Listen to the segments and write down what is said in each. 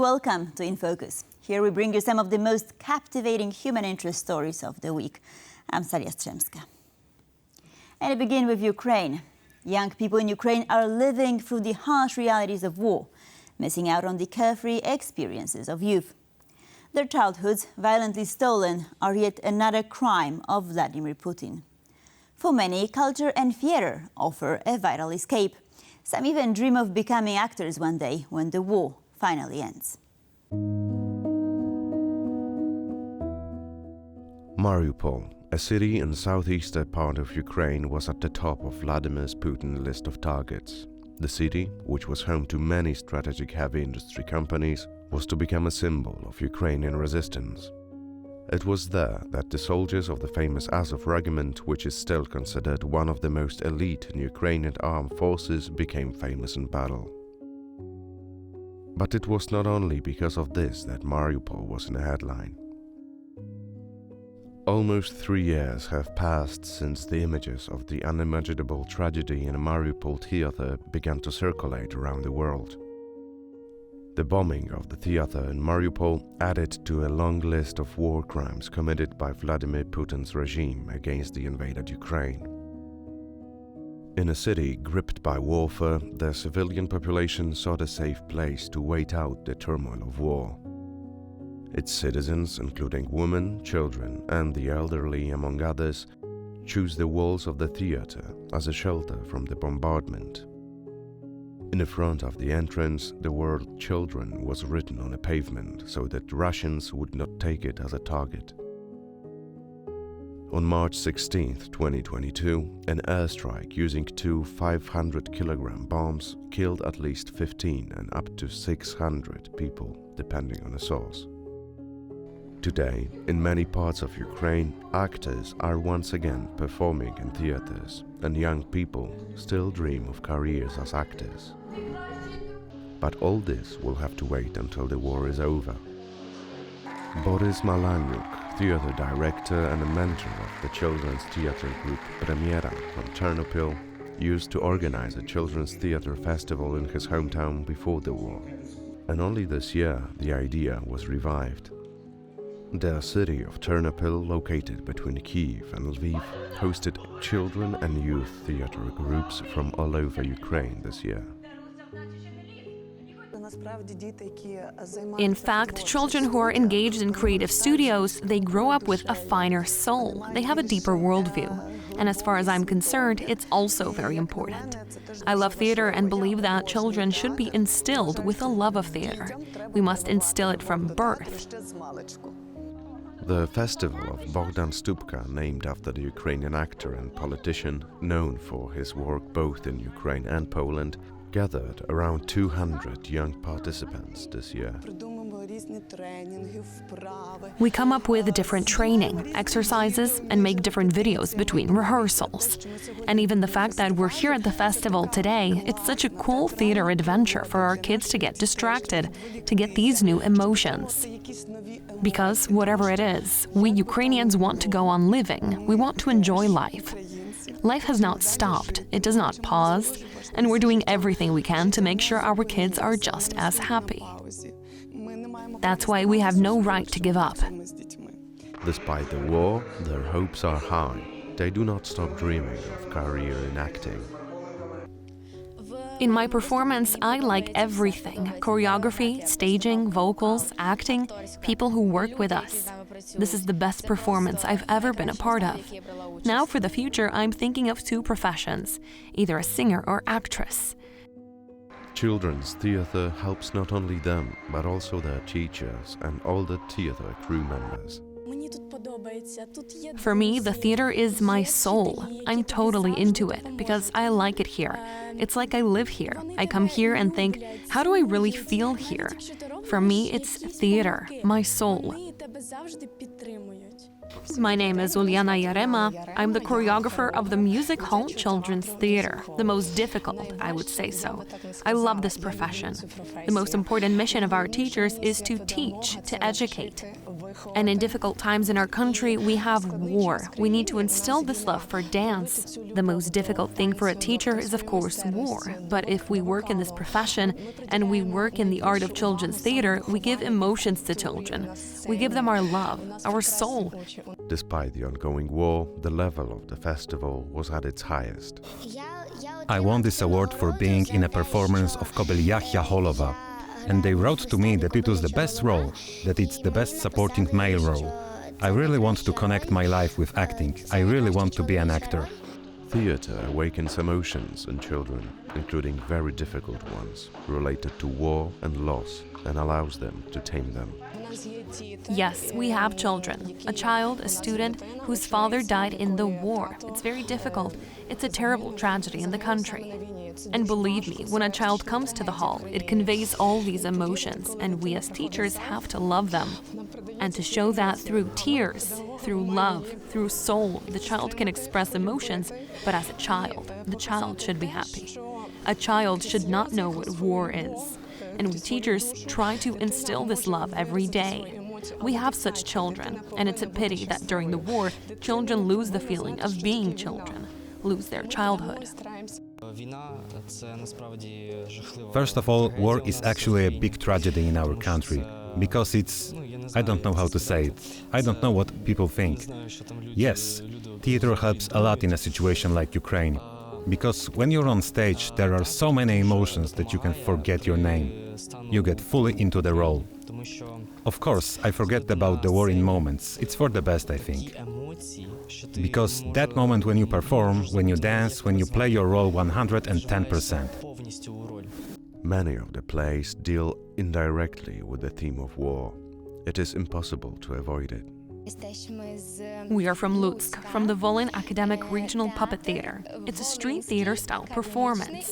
welcome to In Focus. Here we bring you some of the most captivating human interest stories of the week. I'm Saria Strzemska. And I begin with Ukraine. Young people in Ukraine are living through the harsh realities of war, missing out on the carefree experiences of youth. Their childhoods, violently stolen, are yet another crime of Vladimir Putin. For many, culture and theater offer a vital escape. Some even dream of becoming actors one day when the war finally ends. Mariupol, a city in southeastern part of Ukraine, was at the top of Vladimir Putin's list of targets. The city, which was home to many strategic heavy industry companies, was to become a symbol of Ukrainian resistance. It was there that the soldiers of the famous Azov regiment, which is still considered one of the most elite in Ukrainian armed forces, became famous in battle. But it was not only because of this that Mariupol was in a headline. Almost 3 years have passed since the images of the unimaginable tragedy in a Mariupol theater began to circulate around the world. The bombing of the theater in Mariupol added to a long list of war crimes committed by Vladimir Putin's regime against the invaded Ukraine. In a city gripped by warfare, the civilian population sought a safe place to wait out the turmoil of war. Its citizens, including women, children, and the elderly among others, choose the walls of the theater as a shelter from the bombardment. In the front of the entrance, the word "children" was written on a pavement so that Russians would not take it as a target. On March 16, 2022, an airstrike using two 500-kilogram bombs killed at least 15 and up to 600 people, depending on the source. Today, in many parts of Ukraine, actors are once again performing in theaters, and young people still dream of careers as actors. But all this will have to wait until the war is over. Boris Malaniuk, theater director and a mentor of the children's theater group Premiera from Ternopil, used to organize a children's theater festival in his hometown before the war. And only this year the idea was revived. The city of Ternopil, located between Kyiv and Lviv, hosted children and youth theater groups from all over Ukraine this year. In fact, children who are engaged in creative studios, they grow up with a finer soul. They have a deeper worldview. And as far as I'm concerned, it's also very important. I love theater and believe that children should be instilled with a love of theater. We must instill it from birth. The festival of Bogdan Stupka, named after the Ukrainian actor and politician, known for his work both in Ukraine and Poland, gathered around 200 young participants this year. We come up with different training, exercises, and make different videos between rehearsals. And even the fact that we're here at the festival today, it's such a cool theater adventure for our kids to get distracted, to get these new emotions. Because whatever it is, we Ukrainians want to go on living. We want to enjoy life. Life has not stopped, it does not pause, and we're doing everything we can to make sure our kids are just as happy. That's why we have no right to give up. Despite the war, their hopes are high. They do not stop dreaming of career in acting. In my performance, I like everything: choreography, staging, vocals, acting, people who work with us. This is the best performance I've ever been a part of. Now for the future, I'm thinking of 2 professions, either a singer or actress. Children's theater helps not only them, but also their teachers and all the theater crew members. For me, the theater is my soul. I'm totally into it because I like it here. It's like I live here. I come here and think, how do I really feel here? For me, it's theater, my soul. My name is Uliana Yarema. I'm the choreographer of the Music Hall Children's Theater, the most difficult, I would say so. I love this profession. The most important mission of our teachers is to teach, to educate. And in difficult times in our country, we have war. We need to instill this love for dance. The most difficult thing for a teacher is, of course, war. But if we work in this profession and we work in the art of children's theater, we give emotions to children. We give them our love, our soul. Despite the ongoing war, the level of the festival was at its highest. I won this award for being in a performance of Kobeliachia Holova, and they wrote to me that it was the best role, that it's the best supporting male role. I really want to connect my life with acting. I really want to be an actor. Theatre awakens emotions in children, including very difficult ones, related to war and loss, and allows them to tame them. Yes, we have children. A child, a student, whose father died in the war. It's very difficult. It's a terrible tragedy in the country. And believe me, when a child comes to the hall, it conveys all these emotions, and we as teachers have to love them. And to show that through tears, through love, through soul, the child can express emotions, but as a child, the child should be happy. A child should not know what war is. And we teachers try to instill this love every day. We have such children, and it's a pity that during the war, children lose the feeling of being children, lose their childhood. First of all, war is actually a big tragedy in our country, because it's... I don't know how to say it. I don't know what people think. Yes, theater helps a lot in a situation like Ukraine. Because when you're on stage, there are so many emotions that you can forget your name. You get fully into the role. Of course, I forget about the war in moments. It's for the best, I think. Because that moment when you perform, when you dance, when you play your role 110%. Many of the plays deal indirectly with the theme of war. It is impossible to avoid it. We are from Lutsk, from the Volyn Academic Regional Puppet Theater. It's a street theater-style performance.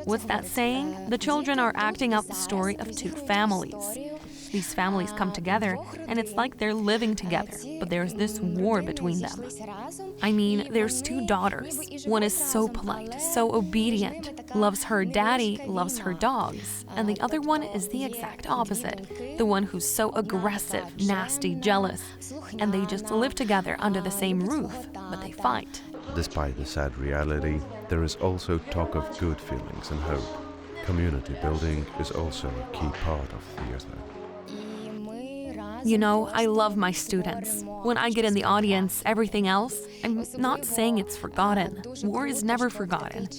What's that saying? The children are acting out the story of two families. These families come together, and it's like they're living together, but there's this war between them. I mean, there's two daughters. One is so polite, so obedient, loves her daddy, loves her dogs, and the other one is the exact opposite, the one who's so aggressive, nasty, jealous, and they just live together under the same roof, but they fight. Despite the sad reality, there is also talk of good feelings and hope. Community building is also a key part of theatre. You know, I love my students. When I get in the audience, everything else, I'm not saying it's forgotten. War is never forgotten.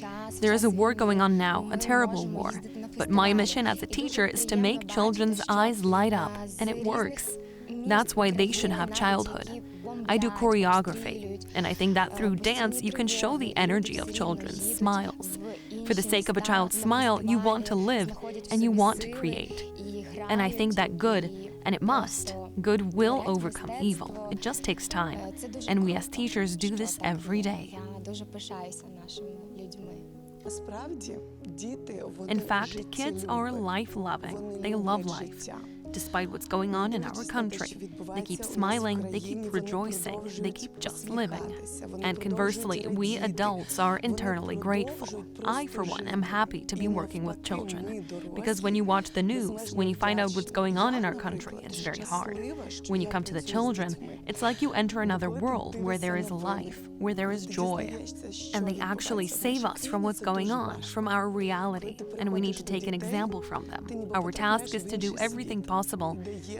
There is a war going on now, a terrible war. But my mission as a teacher is to make children's eyes light up, and it works. That's why they should have childhood. I do choreography, and I think that through dance you can show the energy of children's smiles. For the sake of a child's smile, you want to live, and you want to create. And I think that good, and it must, good will overcome evil. It just takes time, and we as teachers do this every day. In fact, kids are life-loving. They love life. Despite what's going on in our country, they keep smiling, they keep rejoicing, they keep just living. And conversely, we adults are internally grateful. I, for one, am happy to be working with children. Because when you watch the news, when you find out what's going on in our country, it's very hard. When you come to the children, it's like you enter another world where there is life, where there is joy. And they actually save us from what's going on, from our reality. And we need to take an example from them. Our task is to do everything possible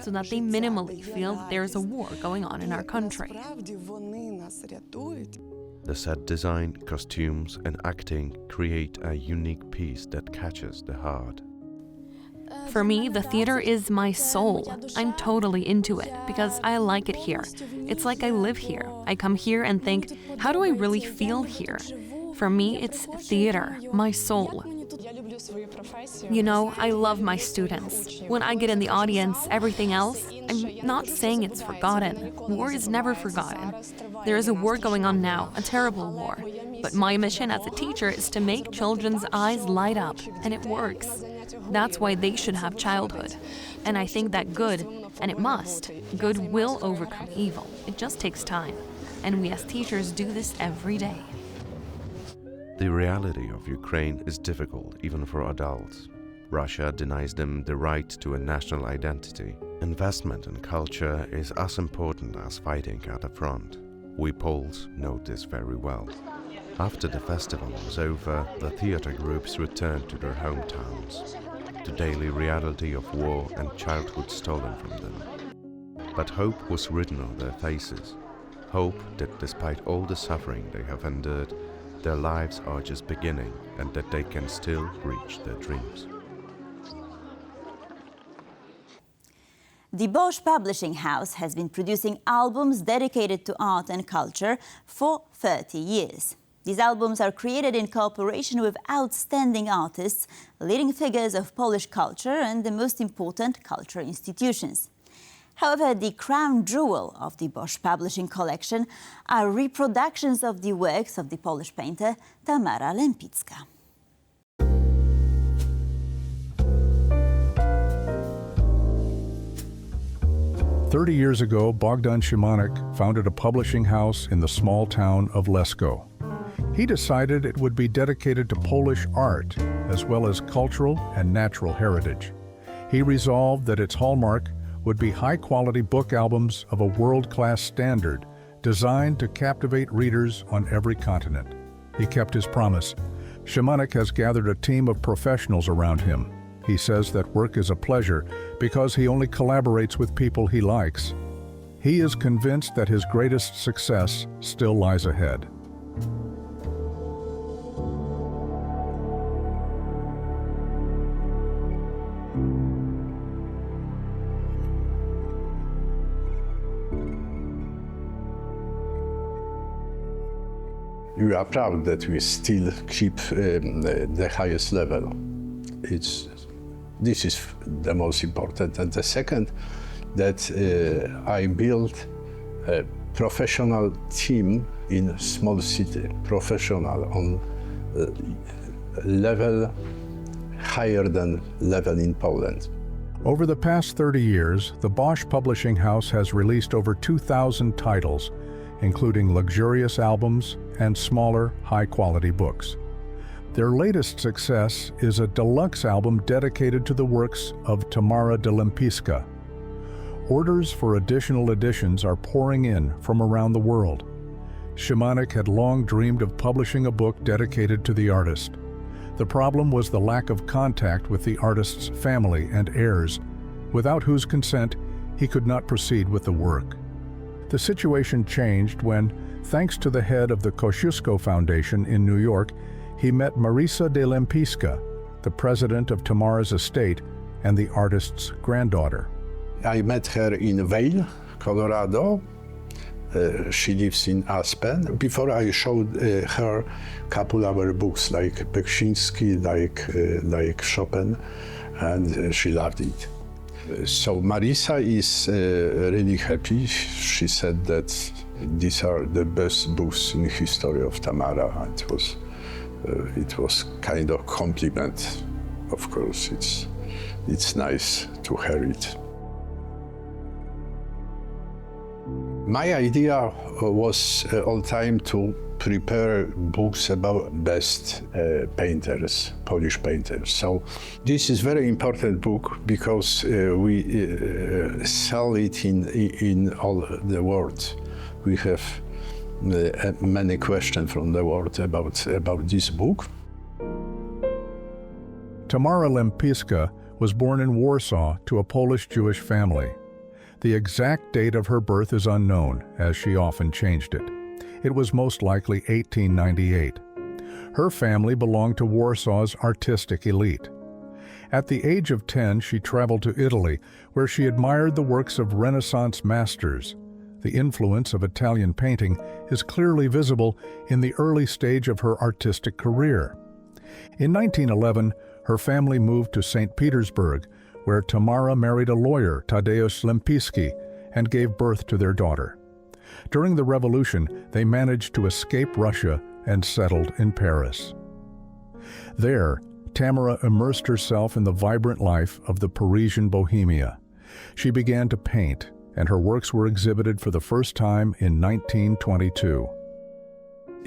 so that they minimally feel that there is a war going on in our country. The set design, costumes and acting create a unique piece that catches the heart. For me, the theater is my soul. I'm totally into it because I like it here. It's like I live here. I come here and think, how do I really feel here? For me, it's theater, my soul. You know, I love my students. When I get in the audience, everything else, I'm not saying it's forgotten. War is never forgotten. There is a war going on now, a terrible war. But my mission as a teacher is to make children's eyes light up, and it works. That's why they should have childhood. And I think that good, and it must, good will overcome evil. It just takes time. And we as teachers do this every day. The reality of Ukraine is difficult even for adults. Russia denies them the right to a national identity. Investment in culture is as important as fighting at the front. We Poles know this very well. After the festival was over, the theatre groups returned to their hometowns, the daily reality of war and childhood stolen from them. But hope was written on their faces. Hope that despite all the suffering they have endured, their lives are just beginning and that they can still reach their dreams. The BoSz Publishing House has been producing albums dedicated to art and culture for 30 years. These albums are created in cooperation with outstanding artists, leading figures of Polish culture and the most important cultural institutions. However, the crown jewel of the BoSz Publishing collection are reproductions of the works of the Polish painter Tamara Łempicka. 30 years ago, Bogdan Szymanek founded a publishing house in the small town of Lesko. He decided it would be dedicated to Polish art, as well as cultural and natural heritage. He resolved that its hallmark would be high-quality book albums of a world-class standard, designed to captivate readers on every continent. He kept his promise. Szymanek has gathered a team of professionals around him. He says that work is a pleasure because he only collaborates with people he likes. He is convinced that his greatest success still lies ahead. We are proud that we still keep the highest level. This is the most important. And the second, that I built a professional team in a small city, professional on level higher than level in Poland. Over the past 30 years, the BoSz Publishing House has released over 2,000 titles, including luxurious albums and smaller, high-quality books. Their latest success is a deluxe album dedicated to the works of Tamara Łempicka. Orders for additional editions are pouring in from around the world. Szymanek had long dreamed of publishing a book dedicated to the artist. The problem was the lack of contact with the artist's family and heirs, without whose consent he could not proceed with the work. The situation changed when, thanks to the head of the Kosciuszko Foundation in New York, he met Marysia de Łempicka, the president of Tamara's estate and the artist's granddaughter. I met her in Vail, Colorado. She lives in Aspen. Before I showed her a couple of our books like Beksiński, like Chopin, and she loved it. So Marysia is really happy. She said that these are the best books in the history of Tamara. It was kind of compliment. Of course, it's nice to hear it. My idea was all time to prepare books about best painters, Polish painters. So this is very important book because we sell it in all the world. We have many questions from the world about this book. Tamara Łempicka was born in Warsaw to a Polish Jewish family. The exact date of her birth is unknown, as she often changed it. It was most likely 1898. Her family belonged to Warsaw's artistic elite. At the age of 10, she traveled to Italy, where she admired the works of Renaissance masters. The influence of Italian painting is clearly visible in the early stage of her artistic career. In 1911, her family moved to St. Petersburg, where Tamara married a lawyer, Tadeusz Lempicki, and gave birth to their daughter. During the Revolution, they managed to escape Russia and settled in Paris. There, Tamara immersed herself in the vibrant life of the Parisian Bohemia. She began to paint, and her works were exhibited for the first time in 1922.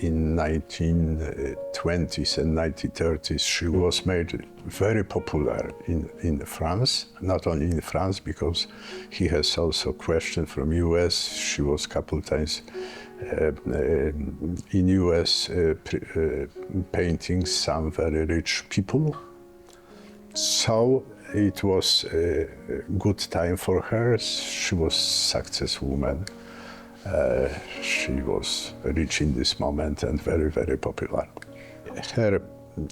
in 1920s and 1930s, she was made very popular in France, not only in France, because he has also question from US. She was a couple times in US painting some very rich people. So it was a good time for her. She was success woman. She was rich in this moment and very, very popular. Her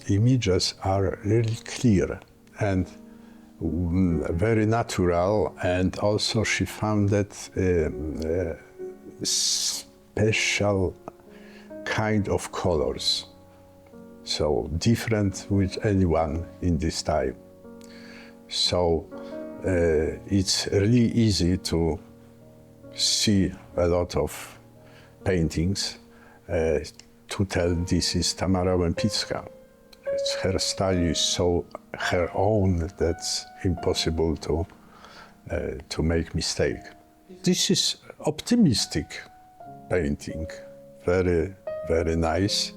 images are really clear and very natural, and also she found that special kind of colors, so different with anyone in this time. So it's really easy to see a lot of paintings to tell this is Tamara Łempicka. Her style is so her own that's impossible to make mistake. This is optimistic painting, very, very nice.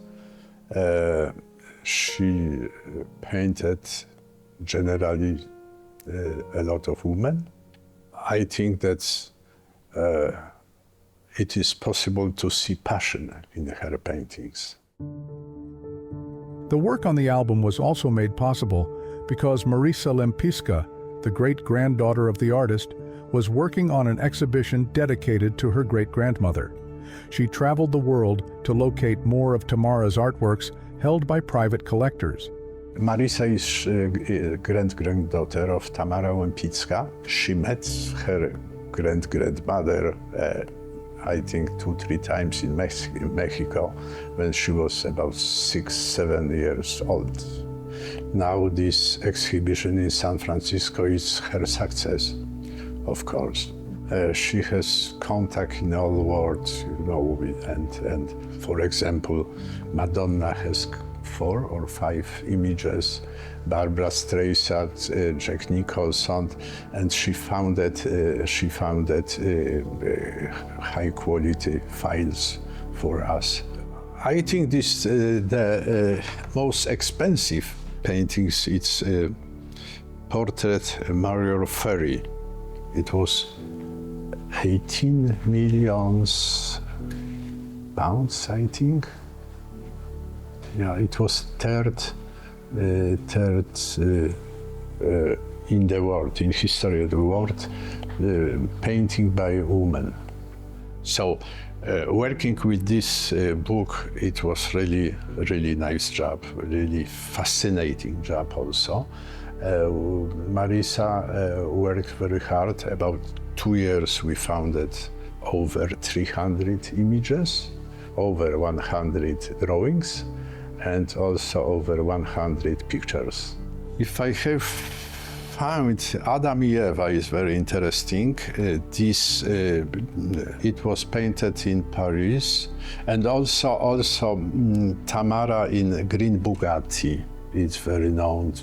She painted generally a lot of women. I think that it is possible to see passion in her paintings. The work on the album was also made possible because Marisa Łempicka, the great-granddaughter of the artist, was working on an exhibition dedicated to her great-grandmother. She traveled the world to locate more of Tamara's artworks held by private collectors. Marisa is grand-granddaughter of Tamara Łempicka. She met her grandmother, I think 2-3 times in Mexico when she was about 6-7 years old. Now this exhibition in San Francisco is her success, of course. She has contact in all world, you know, and for example, Madonna has 4 or 5 images, Barbara Streisand, Jack Nicholson, and she founded high quality files for us. I think this the most expensive paintings. It's portrait Mario Ferry. It was 18 million pounds, I think. Yeah, it was third in the world, in history of the world, painting by a woman. So working with this book, it was really nice job, really fascinating job also. Marisa worked very hard. About 2 years we founded over 300 images, over 100 drawings, and also over 100 pictures. If I have found Adam and Eva is very interesting. It was painted in Paris, and also Tamara in Green Bugatti. It's very known.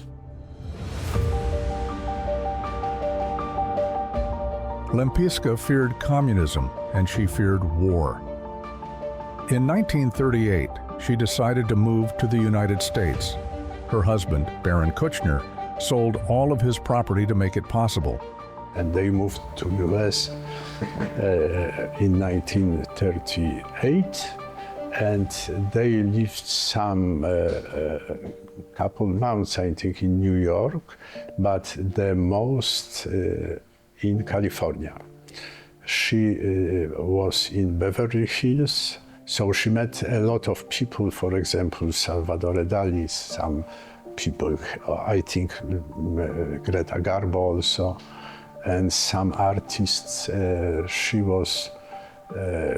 Łempicka feared communism, and she feared war. In 1938, she decided to move to the United States. Her husband, Baron Kuchner, sold all of his property to make it possible. And they moved to US in 1938, and they lived some couple months, I think, in New York, but the most in California. She was in Beverly Hills, so she met a lot of people, for example, Salvador Dali, some people, I think Greta Garbo also, and some artists. She was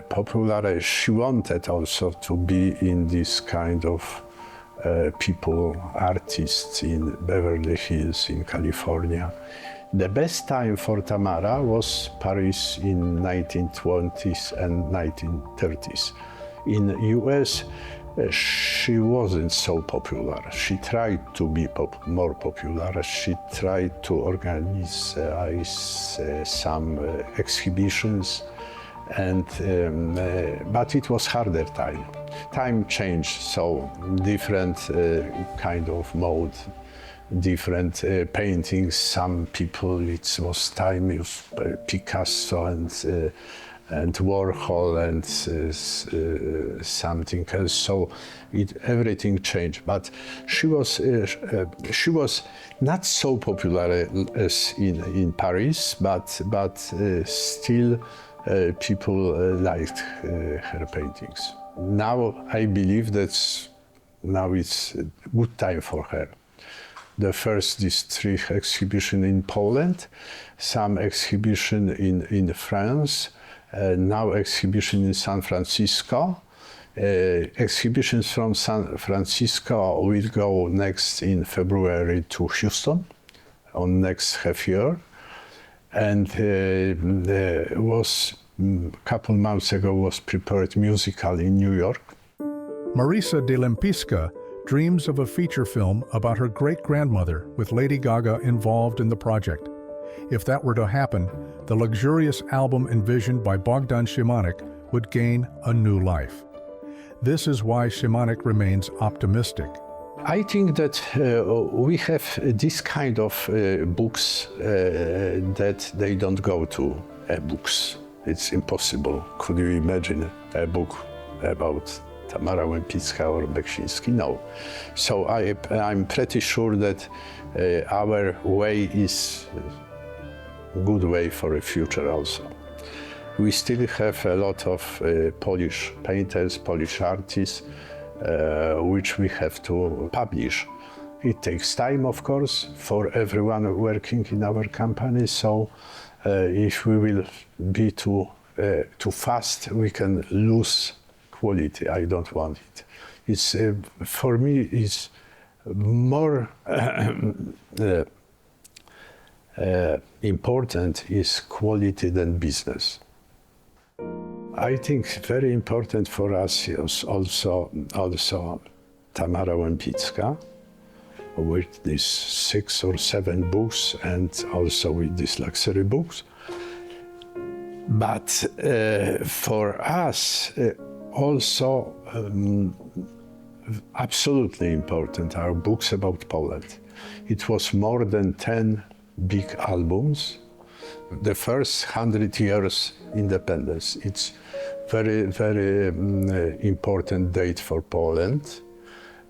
popular. She wanted also to be in this kind of people, artists in Beverly Hills, in California. The best time for Tamara was Paris in 1920s and 1930s. In US, she wasn't so popular. She tried to be more popular. She tried to organize some exhibitions, and but it was harder time. time changed, so different kind of mode, different paintings. Some people, it was time of Picasso and Warhol and something else. So everything changed. But she was not so popular as in Paris, but still people liked her paintings. Now I believe that now it's a good time for her. The first is 3 exhibition in Poland, some exhibition in France, now exhibition in San Francisco. Exhibitions from San Francisco will go next in February to Houston on next half year. And was a couple months ago was prepared musical in New York. Marisa de Łempicka dreams of a feature film about her great-grandmother with Lady Gaga involved in the project. If that were to happen, the luxurious album envisioned by Bogdan Szymanek would gain a new life. This is why Szymanek remains optimistic. I think that we have this kind of books that they don't go to books. It's impossible. Could you imagine a book about Tamara Łempicka or Beksiński? No. So I'm pretty sure that our way is a good way for the future also. We still have a lot of Polish painters, Polish artists, which we have to publish. It takes time, of course, for everyone working in our company. So if we will be too fast, we can lose quality. I don't want it. It's for me, it's more important is quality than business. I think very important for us is also Tamara Łempicka with these 6 or 7 books and also with these luxury books. But for us also absolutely important are books about Poland. It was more than 10 big albums. The first 100 years independence. It's very, very important date for Poland.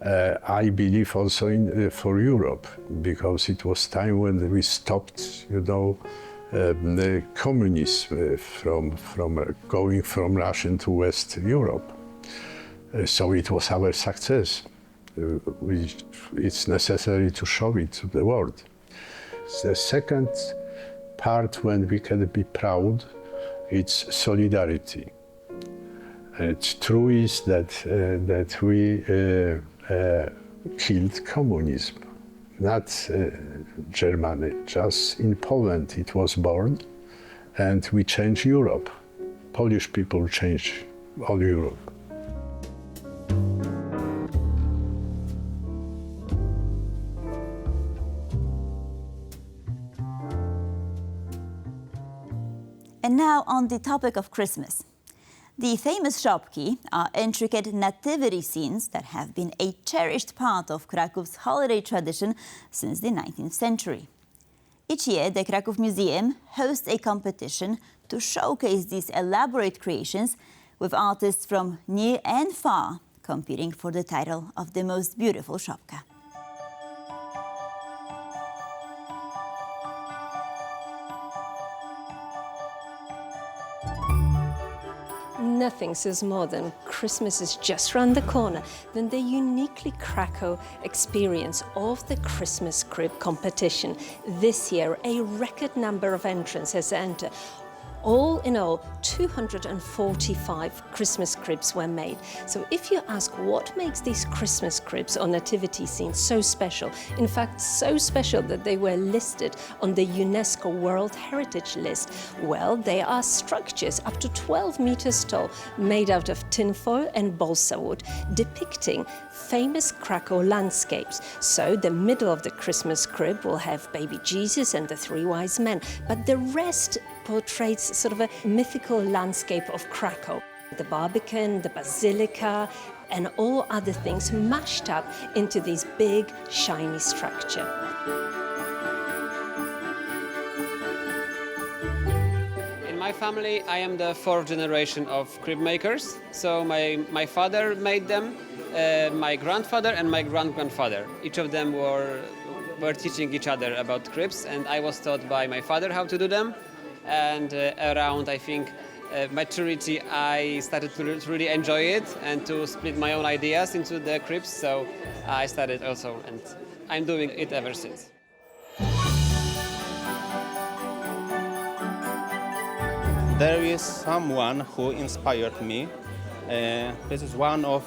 I believe also for Europe, because it was time when we stopped, the communism from going from Russia to West Europe. So it was our success. It's necessary to show it to the world. The second part when we can be proud, it's solidarity. It's true is that we killed communism, not Germany, just in Poland it was born, and we changed Europe. Polish people changed all Europe. And now on the topic of Christmas. The famous Szopki are intricate nativity scenes that have been a cherished part of Krakow's holiday tradition since the 19th century. Each year, the Krakow Museum hosts a competition to showcase these elaborate creations, with artists from near and far competing for the title of the most beautiful Szopka. Nothing says more than Christmas is just round the corner than the uniquely Krakow experience of the Christmas crib competition. This year, a record number of entrants has entered. All in all, 245 Christmas cribs were made. So if you ask what makes these Christmas cribs or nativity scenes so special, in fact so special that they were listed on the UNESCO World Heritage List, well, they are structures up to 12 meters tall, made out of tinfoil and balsa wood, depicting famous Krakow landscapes. So the middle of the Christmas crib will have baby Jesus and the 3 wise men, but the rest portrays sort of a mythical landscape of Krakow. The Barbican, the Basilica, and all other things mashed up into this big, shiny structure. In my family, I am the fourth generation of crib makers. So my father made them, my grandfather and my grand-grandfather. Each of them were teaching each other about cribs, and I was taught by my father how to do them. And around, I think, maturity, I started to really enjoy it and to split my own ideas into the cribs. So I started also, and I'm doing it ever since. There is someone who inspired me. This is one of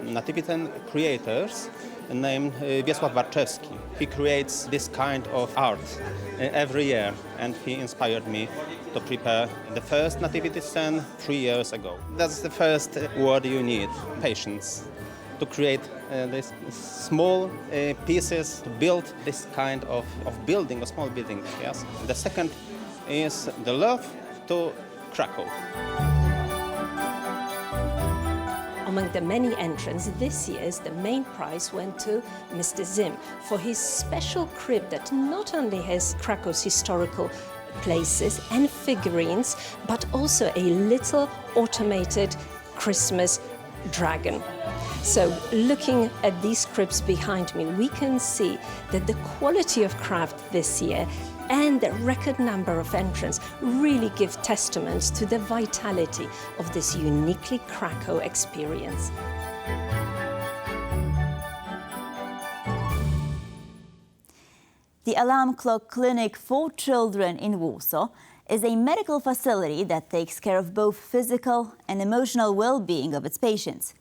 Nativitan creators named BoSz Publishing. He creates this kind of art every year, and he inspired me to prepare the first nativity scene 3 years ago. That's the first word you need, patience, to create these small pieces, to build this kind of building, a small building, yes. The second is the love to Krakow. Among the many entrants this year's, the main prize went to Mr. Zim for his special crib that not only has Krakow's historical places and figurines, but also a little automated Christmas dragon. So looking at these cribs behind me, we can see that the quality of craft this year and the record number of entrants really give testament to the vitality of this uniquely Krakow experience. The Alarm Clock Clinic for Children in Warsaw is a medical facility that takes care of both physical and emotional well-being of its patients.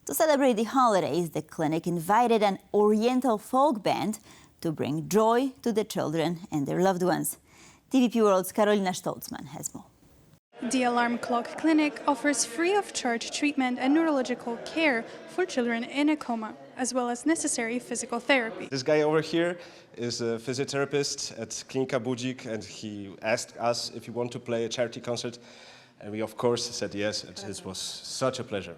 To celebrate the holidays, the clinic invited an Oriental folk band to bring joy to the children and their loved ones. TVP World's Karolina Stoltzman has more. The Alarm Clock Clinic offers free of charge treatment and neurological care for children in a coma, as well as necessary physical therapy. This guy over here is a physiotherapist at Klinika Budzik, and he asked us if we want to play a charity concert, and we of course said yes, and it was such a pleasure.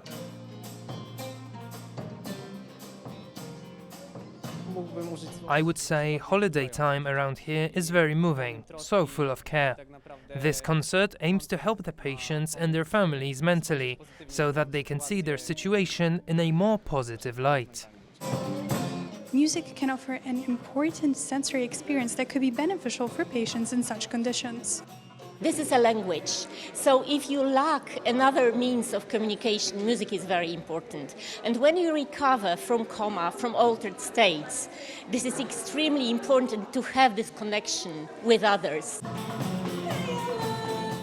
I would say holiday time around here is very moving, so full of care. This concert aims to help the patients and their families mentally, so that they can see their situation in a more positive light. Music can offer an important sensory experience that could be beneficial for patients in such conditions. This is a language, so if you lack another means of communication, music is very important. And when you recover from coma, from altered states, this is extremely important to have this connection with others.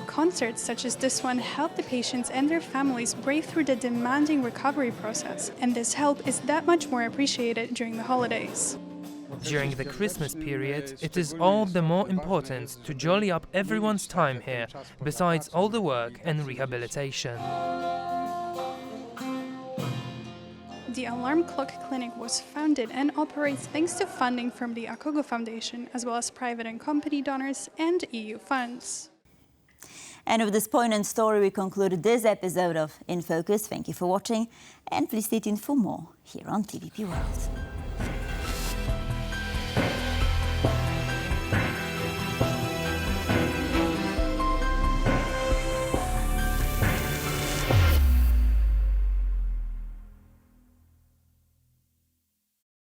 Concerts such as this one help the patients and their families break through the demanding recovery process, and this help is that much more appreciated during the holidays. During the Christmas period, it is all the more important to jolly up everyone's time here, besides all the work and rehabilitation. The Alarm Clock Clinic was founded and operates thanks to funding from the Akogo Foundation, as well as private and company donors and EU funds. And with this poignant story, we conclude this episode of In Focus. Thank you for watching, and please stay tuned for more here on TVP World.